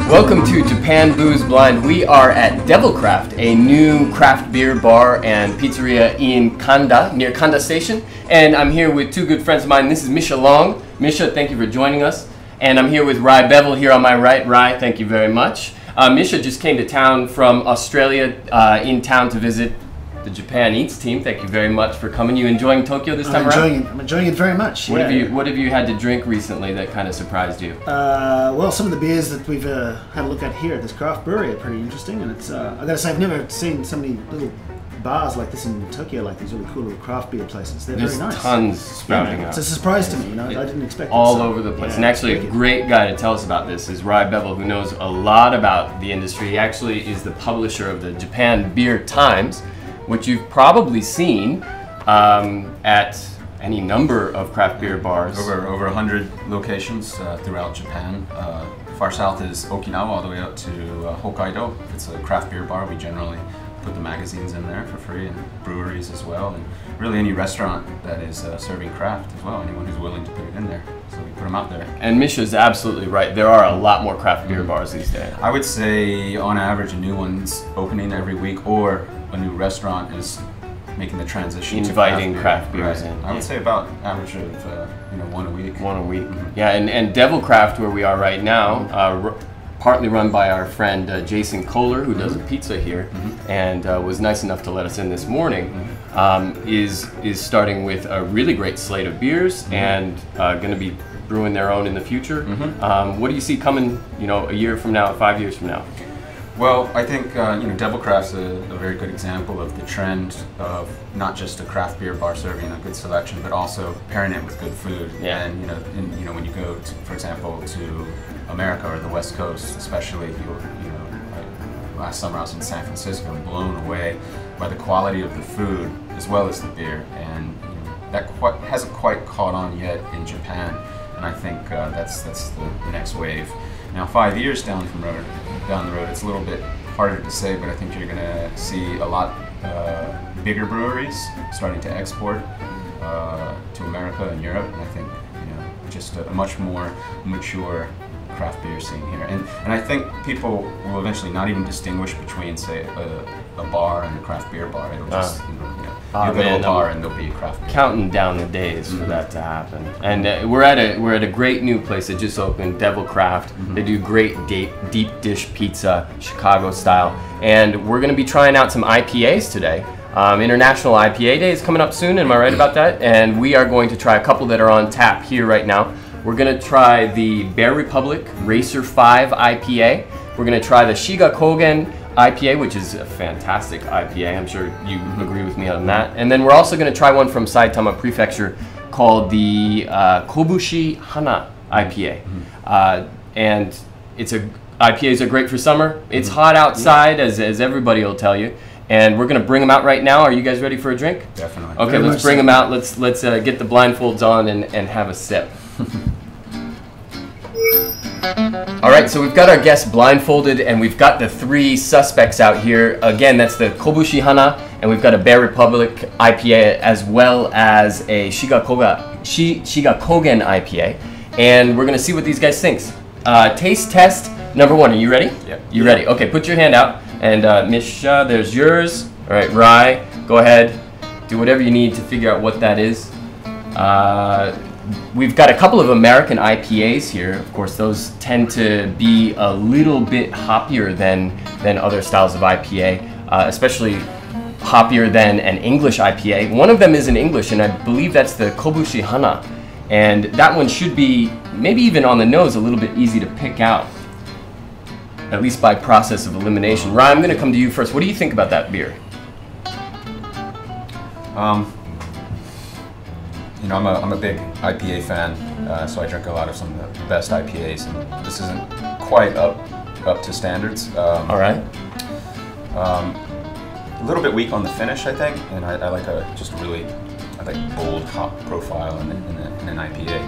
Welcome to Japan Booze Blind. We are at Devil Craft, a new craft beer bar and pizzeria in Kanda, near Kanda Station. And I'm here with two good friends of mine. This is Mischa Long. Mischa, thank you for joining us. And I'm here with Beville here on my right. Thank you very much. Mischa just came to town from Australia, in town to visit the Japan Eats team. Thank you very much for coming. You enjoying Tokyo this time around? I'm enjoying it very much. What have you had to drink recently that kind of surprised you? Well, some of the beers that we've had a look at here at this craft brewery are pretty interesting, and it's I gotta say I've never seen so many little bars like this in Tokyo, like these really cool little craft beer places. They're very nice. There's tons sprouting up. It's a surprise to me, you know. I didn't expect all it, so, over the place. Yeah, and actually, a great guy to tell us about this is Beville, who knows a lot about the industry. He actually is the publisher of the Japan Beer Times, which you've probably seen at any number of craft beer bars. Over 100 locations throughout Japan. Far south is Okinawa, all the way up to Hokkaido. If it's a craft beer bar, we generally put the magazines in there for free, and breweries as well, and really any restaurant that is serving craft as well, anyone who's willing to put it in there. So we put them out there. And Mischa's absolutely right. There are a lot more craft beer bars these days. I would say on average a new one's opening every week, or a new restaurant is making the transition inviting to craft beers in. I would say about average of one a week. One a week. Yeah, and Devil Craft, where we are right now, partly run by our friend Jason Kohler, who does a pizza here, and was nice enough to let us in this morning, is starting with a really great slate of beers and going to be brewing their own in the future. What do you see coming, a year from now, 5 years from now? Well, I think Devil Craft's a very good example of the trend of not just a craft beer bar serving a good selection, but also pairing it with good food. Yeah. And when you go to, for example, to America or the West Coast, especially, last summer I was in San Francisco, blown away by the quality of the food as well as the beer, and that hasn't quite caught on yet in Japan, and I think that's the next wave. Now, 5 years down the road, it's a little bit harder to say, but I think you're going to see a lot bigger breweries starting to export to America and Europe, and I think just a much more mature craft beer scene here. And I think people will eventually not even distinguish between, say, a bar and a craft beer bar. It'll just, you'll go to a bar and there'll be a craft beer. Counting down the days for that to happen. And we're at a great new place that just opened, Devil Craft. They do great deep dish pizza, Chicago style. And we're going to be trying out some IPAs today. International IPA Day is coming up soon, am I right about that? And we are going to try a couple that are on tap here right now. We're going to try the Bear Republic Racer 5 IPA. We're going to try the Shiga Kogen IPA, which is a fantastic IPA. I'm sure you agree with me on that. And then we're also going to try one from Saitama Prefecture called the Kobushi Hana IPA. And IPAs are great for summer. It's hot outside, as everybody will tell you. And we're going to bring them out right now. Are you guys ready for a drink? Definitely. Okay, let's bring them out. Let's get the blindfolds on and have a sip. All right, so we've got our guests blindfolded, and we've got the three suspects out here. Again, that's the Kobushi Hana, and we've got a Bear Republic IPA, as well as a Shiga Kogen IPA. And we're going to see what these guys think. Taste test number one. Are you ready? Yep. You ready? Okay, put your hand out. And Mischa, there's yours. All right, Rai, go ahead. Do whatever you need to figure out what that is. We've got a couple of American IPAs here. Of course, those tend to be a little bit hoppier than other styles of IPA, especially hoppier than an English IPA. One of them is in English, and I believe that's the Kobushi Hana. And that one should be, maybe even on the nose, a little bit easy to pick out, at least by process of elimination. Ryan, I'm going to come to you first. What do you think about that beer? I'm a big IPA fan, so I drink a lot of some of the best IPAs, and this isn't quite up to standards. All right. A little bit weak on the finish, I think, and I like bold hop profile in an IPA.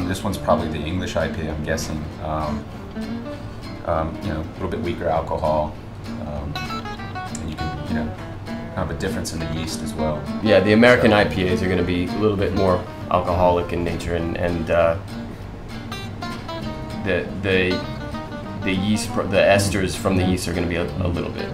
This one's probably the English IPA, I'm guessing. A little bit weaker alcohol, and you can, kind of a difference in the yeast as well. Yeah, the American IPAs are going to be a little bit more alcoholic in nature, and the yeast, the esters from the yeast are going to be a little bit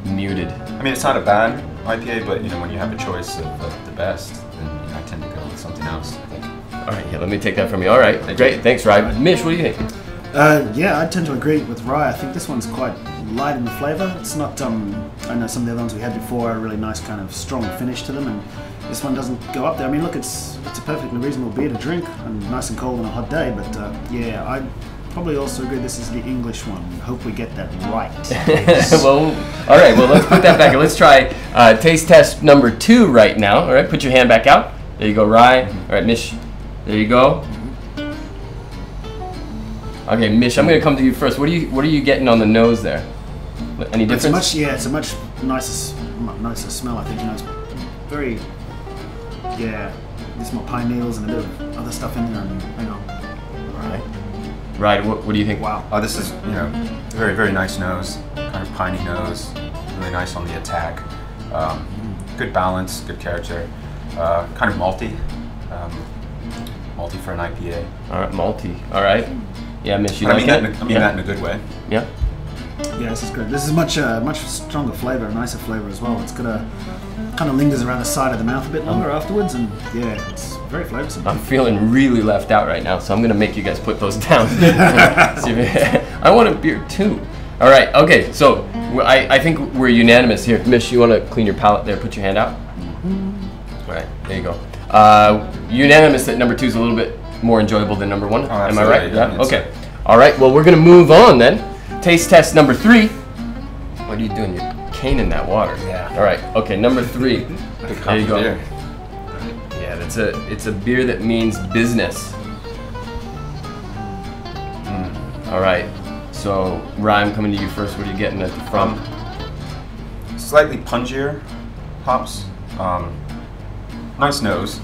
muted. I mean, it's not a bad IPA, but you know, when you have a choice of the best, then you know, I tend to go with something else. I think. All right, yeah, let me take that from you. All right, great, thanks, Rye. Mish, what do you think? Yeah, I tend to agree with Rye. I think this one's quite light in the flavour. It's not, I know some of the other ones we had before are a really nice kind of strong finish to them, and this one doesn't go up there. I mean, look, it's a perfectly reasonable beer to drink, and nice and cold on a hot day, but yeah, I probably also agree this is the English one. Hope we get that right. Well, all right, well, let's put that back. Let's try taste test number 2 right now. All right, put your hand back out. There you go, Rye. All right, Mish, there you go. Okay, Mish, I'm going to come to you first. What are you getting on the nose there? Any difference? It's a much nicer smell. I think, you know, it's very, yeah. There's more pine needles and a bit of other stuff in there. And, you know, Right. What do you think? Wow. Oh, this is, you know, very, very nice nose, kind of piney nose, really nice on the attack. Good balance, good character, kind of malty. Malty for an IPA. All right, malty. All right. Yeah, Mish, you I like mean it? that in a good way. Yeah. Yeah, this is good. This is much stronger flavour, nicer flavour as well. It's got a kind of lingers around the side of the mouth a bit longer afterwards, and yeah, it's very flavoursome. I'm feeling really left out right now, so I'm gonna make you guys put those down. I want a beer too. All right. Okay. So I think we're unanimous here. Mish, you want to clean your palate there? Put your hand out. All right. There you go. Unanimous that number 2 is a little bit more enjoyable than number 1. Am I right? Yeah. Okay. All right. Well, we're gonna move on then. Taste test number 3. What are you doing? You're caning that water. Yeah. All right. Okay. Number 3. There you go. Beer. Yeah. It's a beer that means business. All right. So, Rye, I'm coming to you first. What are you getting at the front? Slightly punchier hops. Nice nose.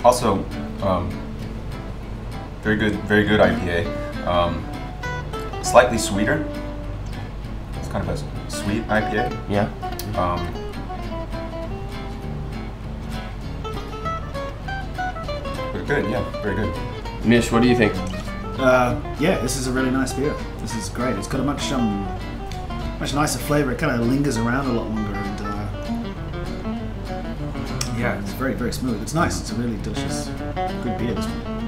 Also, very good IPA. Slightly sweeter. It's kind of a sweet IPA. Yeah. But good, yeah, very good. Mish, what do you think? Yeah, this is a really nice beer. This is great. It's got a much nicer flavour. It kind of lingers around a lot longer, and yeah, it's very, very smooth. It's nice. It's a really delicious, good beer. This one.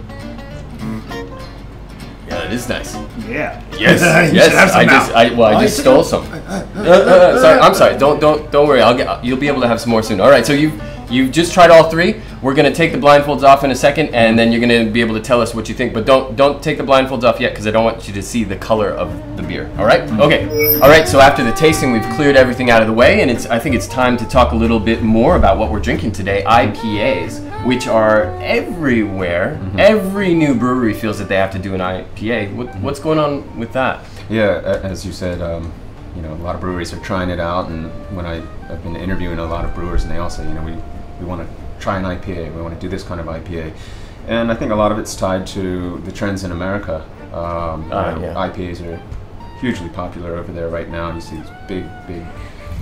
Yeah, it is nice. Yeah. Yes. You Yes. should have some now. I just stole some. Sorry. I'm sorry. Don't worry. You'll be able to have some more soon. All right. So you've just tried all 3. We're gonna take the blindfolds off in a second, and then you're gonna be able to tell us what you think. But don't take the blindfolds off yet, because I don't want you to see the color of the beer. All right? Okay. All right. So after the tasting, we've cleared everything out of the way, and I think it's time to talk a little bit more about what we're drinking today. IPAs, which are everywhere. Every new brewery feels that they have to do an IPA. What's going on with that? Yeah, as you said, you know, a lot of breweries are trying it out, and when I've been interviewing a lot of brewers, and they all say, you know, we want to try an IPA, we want to do this kind of IPA. And I think a lot of it's tied to the trends in America. Yeah. IPAs are hugely popular over there right now. You see these big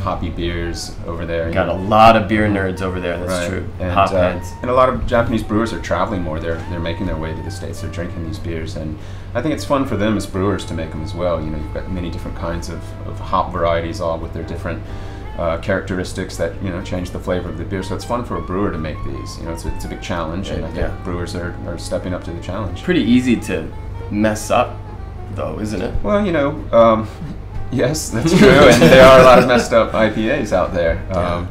hoppy beers over there. Got a lot of beer nerds over there. That's true. And, Hopheads. and a lot of Japanese brewers are traveling more. They're making their way to the States. They're drinking these beers, and I think it's fun for them as brewers to make them as well. You know, you've got many different kinds of hop varieties, all with their different characteristics that, you know, change the flavor of the beer. So it's fun for a brewer to make these. You know, it's a big challenge, and I think brewers are stepping up to the challenge. Pretty easy to mess up, though, isn't it? Well, you know, yes, that's true, and there are a lot of messed up IPAs out there.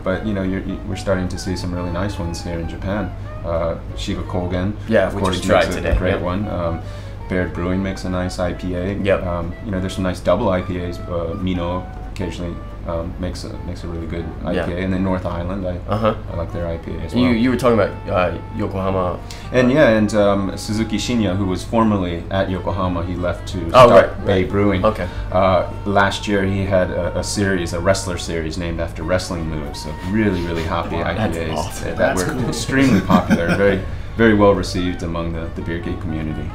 But you know, we're starting to see some really nice ones here in Japan. Shiga Kogen, of which course, we tried makes today. a great one. Baird Brewing makes a nice IPA. You know, there's some nice double IPAs. Mino occasionally makes a really good IPA, and then North Island, I like their IPA as well. You were talking about Yokohama, and Suzuki Shinya, who was formerly at Yokohama, he left to start Bay Brewing. Okay. Last year he had a wrestler series named after wrestling moves. So really hoppy IPAs awesome. that were extremely popular, very well received among the beer geek community.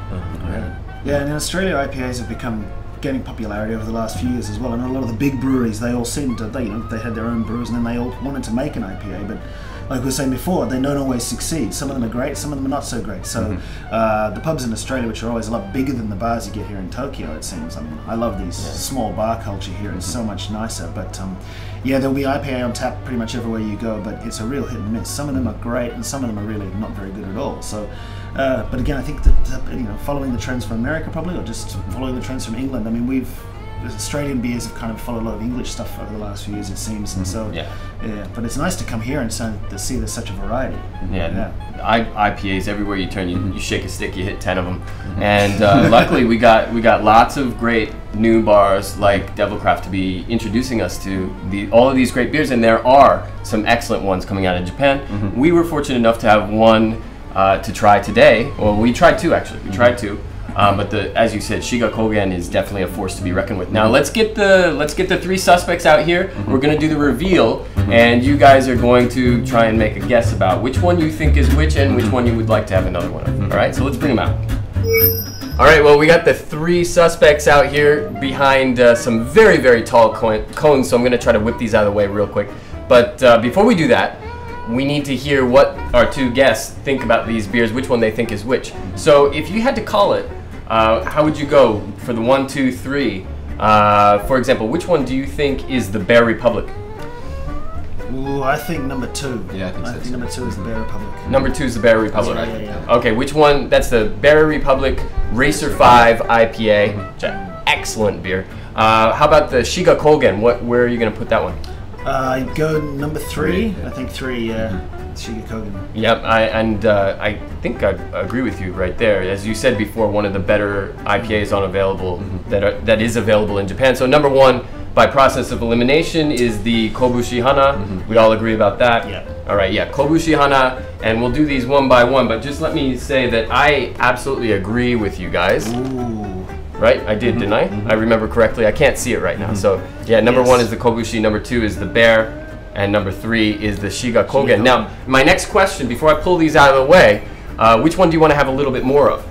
Yeah, and in Australia, IPAs have become gaining popularity over the last few years as well. And a lot of the big breweries, they all seemed to, they had their own brews, and then they all wanted to make an IPA. But like we were saying before, they don't always succeed. Some of them are great, some of them are not so great. So the pubs in Australia, which are always a lot bigger than the bars you get here in Tokyo, it seems. I mean, I love these small bar culture here. It's so much nicer. But yeah, there'll be IPA on tap pretty much everywhere you go, but it's a real hit and miss. Some of them are great, and some of them are really not very good at all. So, but again, I think that following the trends from America probably, or just following the trends from England. I mean, Australian beers have kind of followed a lot of English stuff over the last few years, it seems, and so but it's nice to come here and to see there's such a variety. IPAs everywhere you turn, you shake a stick, you hit 10 of them, and luckily we got lots of great new bars like Devil Craft to be introducing us to all of these great beers, and there are some excellent ones coming out of Japan. We were fortunate enough to have one to try today. Well, we tried two actually. We tried two. But as you said, Shiga Kogen is definitely a force to be reckoned with. Now let's get the three suspects out here. We're gonna do the reveal, and you guys are going to try and make a guess about which one you think is which and which one you would like to have another one of. All right, so let's bring them out. All right, well, we got the three suspects out here behind some very, very tall cones, so I'm gonna try to whip these out of the way real quick. But before we do that, we need to hear what our two guests think about these beers, which one they think is which. So if you had to call it, how would you go for the 1, 2, 3? For example, which one do you think is the Bear Republic? Ooh, I think number 2. Yeah, I think number 2 is the Bear Republic. Number 2 is the Bear Republic. Yeah. Okay, which one? That's the Bear Republic Racer 5 IPA. Which is an excellent beer. How about the Shiga Kogen? Where are you going to put that one? I go number 3. I think 3. Shiga Kogen. Yep, I think I agree with you right there. As you said before, one of the better IPAs that is available in Japan. So number 1, by process of elimination, is the Kobushi Hana. We all agree about that. Yeah. All right, yeah, Kobushi Hana, and we'll do these one by one. But just let me say that I absolutely agree with you guys. Ooh. Right? I did, didn't I? I remember correctly. I can't see it right now. So yeah, number 1 is the Kobushi, number 2 is the Bear, and number 3 is the Shiga Kogen. Now, my next question, before I pull these out of the way, which one do you want to have a little bit more of?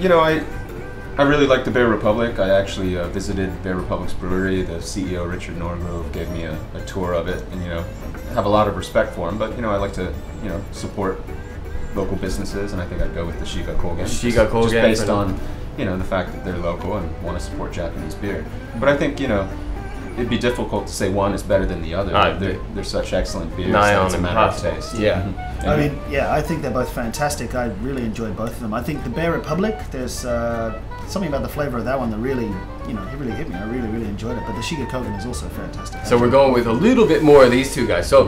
You know, I really like the Bear Republic. I actually visited Bear Republic's brewery. The CEO, Richard Norgrove, gave me a tour of it, and have a lot of respect for him. But I like to support local businesses, and I think I'd go with the Shiga Kogen. Shiga Kogen, just based on the fact that they're local and want to support Japanese beer. But I think it'd be difficult to say one is better than the other. They're such excellent beers. It's a matter of taste. Yeah. I mean, I think they're both fantastic. I really enjoyed both of them. I think the Bear Republic, there's something about the flavor of that one that really, it really hit me. I really, really enjoyed it. But the Shiga Kogen is also fantastic. So we're going with a little bit more of these two guys. So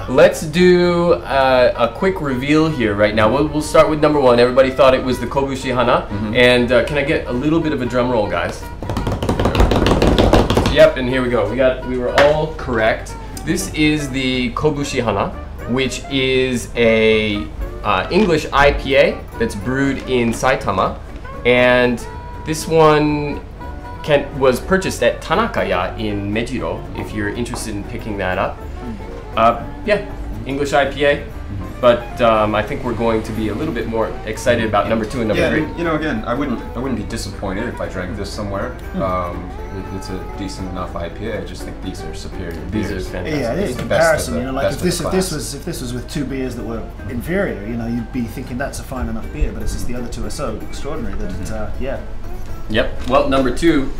let's do a quick reveal here right now. We'll start with number 1. Everybody thought it was the Kobushi Hana. And can I get a little bit of a drum roll, guys? Yep, and here we go. We were all correct. This is the Kobushi Hana, which is a English IPA that's brewed in Saitama, and this one was purchased at Tanakaya in Mejiro. If you're interested in picking that up, English IPA. But I think we're going to be a little bit more excited about number 2 and number 3. Again, I wouldn't be disappointed if I drank this somewhere. It's a decent enough IPA. I just think these are superior beers. These are fantastic. Yeah, it is. In comparison, like if this was with 2 beers that were inferior, you'd be thinking that's a fine enough beer. But it's just the other 2 are so extraordinary that Yep. Well, number 2,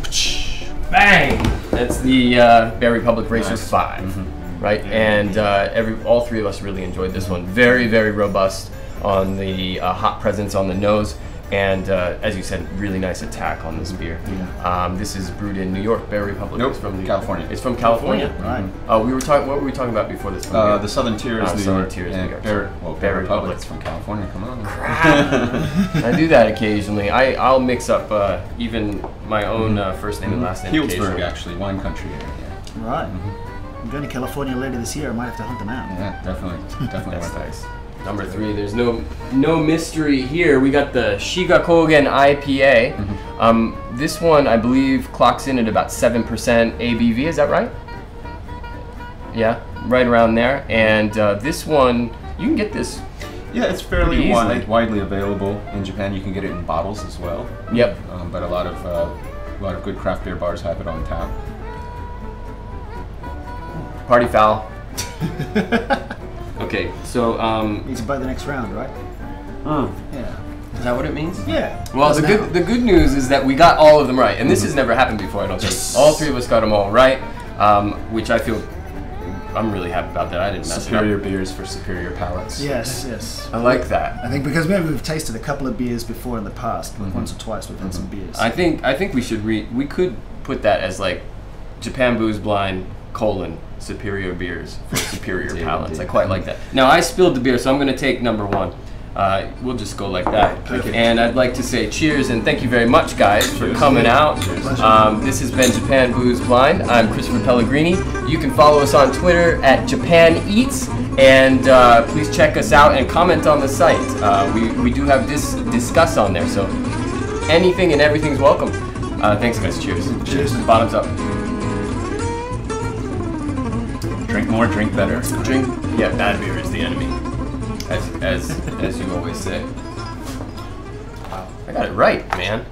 bang. That's the Bear Republic Racer 5. Right, and all 3 of us really enjoyed this one. Very, very robust on the hop presence on the nose, and as you said, really nice attack on this beer. This is brewed in New York. Bear Republic. Nope, is from California. It's from California. Right. What were we talking about before this? The Southern Tier is New York. New York. Bear Republic is from California. Come on. I do that occasionally. I'll mix up even my own first name and last name. Healdsburg, actually, wine country area. Right. I'm going to California later this year. I might have to hunt them out. Yeah, definitely worth nice. Number 3, there's no mystery here. We got the Shiga Kogen IPA. This one, I believe, clocks in at about 7% ABV. Is that right? Yeah, right around there. And this one, you can get this. Yeah, it's fairly widely available in Japan. You can get it in bottles as well. Yep. But a lot of good craft beer bars have it on tap. Party foul. Okay, so Need to buy the next round, right? Yeah. is that what it means? Yeah. Well, the good news is that we got all of them right, and this has never happened before. I don't think all three of us got them all right, which I feel I'm really happy about that. I didn't mess it Superior up. beers for superior palates. Yes, yes. I like that. I think because maybe we've tasted a couple of beers before in the past, like once or twice we've had some beers. I think we should we could put that as like Japan Booze Blind : superior beers for superior palates. I quite like that. Now I spilled the beer, so I'm going to take number one. We'll just go like that. Okay. And I'd like to say cheers and thank you very much, guys, for coming out. This has been Japan Booze Blind. I'm Christopher Pellegrini. You can follow us on Twitter at Japan Eats, and please check us out and comment on the site. We do have discuss on there, so anything and everything's welcome. Thanks, guys. Cheers. Cheers. Bottoms up. Drink more, drink better. Drink. Yeah, bad beer is the enemy, as you always say. Wow, I got it right, man.